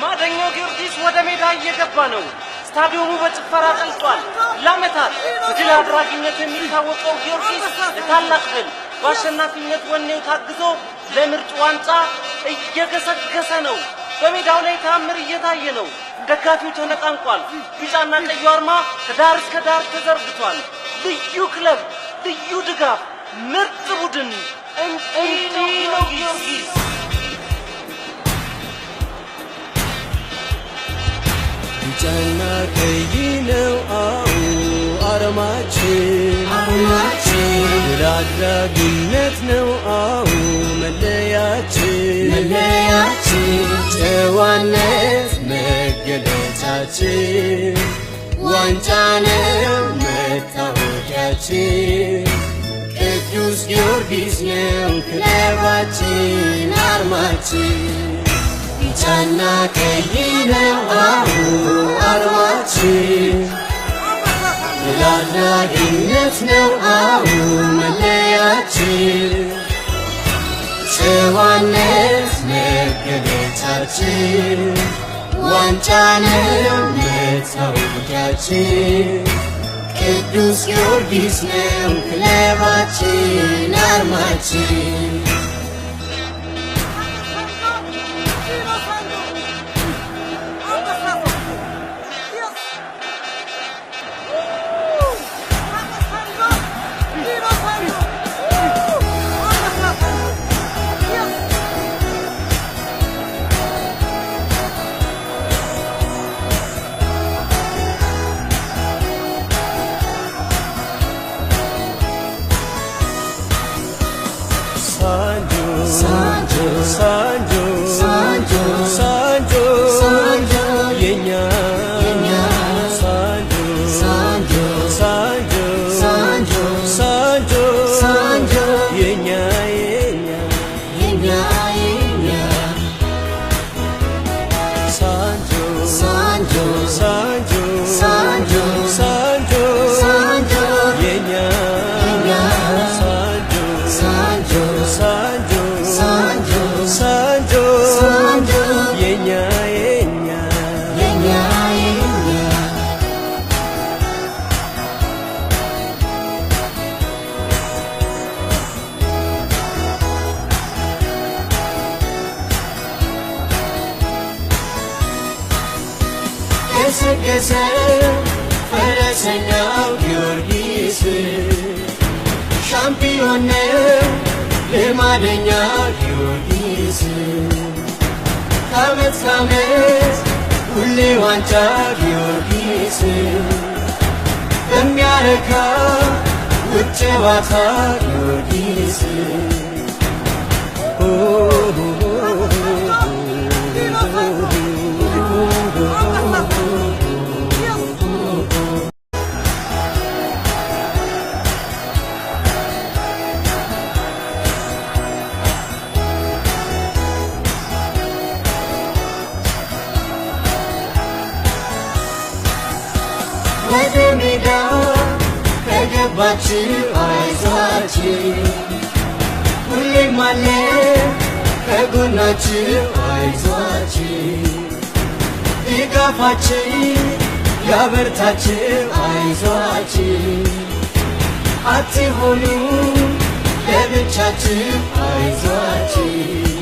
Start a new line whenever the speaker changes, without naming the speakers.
ማደኛው ጊዮርጊስ ወደ ሜዳ እየገባ ነው። ስታዲየሙ በጭፈራ ቀልጧል። ለዓመታት በድል አድራጊነት የሚታወቀው ጊዮርጊስ ለታላቅ ድል በአሸናፊነት ወኔው ታግዞ ለምርጥ ዋንጫ እየገሰገሰ ነው። በሜዳው ላይ ተአምር እየታየ ነው። ደጋፊው ተነቃንቋል። ቢጫና ቀዩ አርማ ከዳር እስከ ዳር ተዘርግቷል። ልዩ ክለብ፣ ልዩ ድጋፍ፣ ምርጥ ቡድን እንዲህ ነው ጊዮርጊስ።
ቢጫና ቀይ ነው አርማችን ድል አድራጊነት ነው መለያችን ጨዋነት መገለጫችን ዋንጫ ነው መታወቂያችን ቅዱስ ጊዮርጊስ ነው ክለባችን አርማችን ቢጫና ቀይ ነው አርማችን ድል አድራጊነት ነው መለያችን ጨዋነት መገለጫችን ዋንጫ ነው መታወቂያችን ቅዱስ ጊዮርጊስ ነው ክለባችን አርማችን Sanjo, yenya, Sanjo, yenya, ገሰገሰ ፈረሰኛው ጊዮርጊስ ሻምፒዮን ነው ልማደኛው ጊዮርጊስ ከዓመት ከዓመት ሁሌ ዋንጫ ጊዮርጊስ በሚያረካ ውብ ጨዋታ ጊዮርጊስ ወደ ሜዳ ከገባችሁ አይዟችሁ ሁሌም አለ ከጎናችሁ አይዟችሁ ድጋፋችሁ ያበርታችሁ አይዟችሁ አትሆኑ ለብቻችሁ አይዟችሁ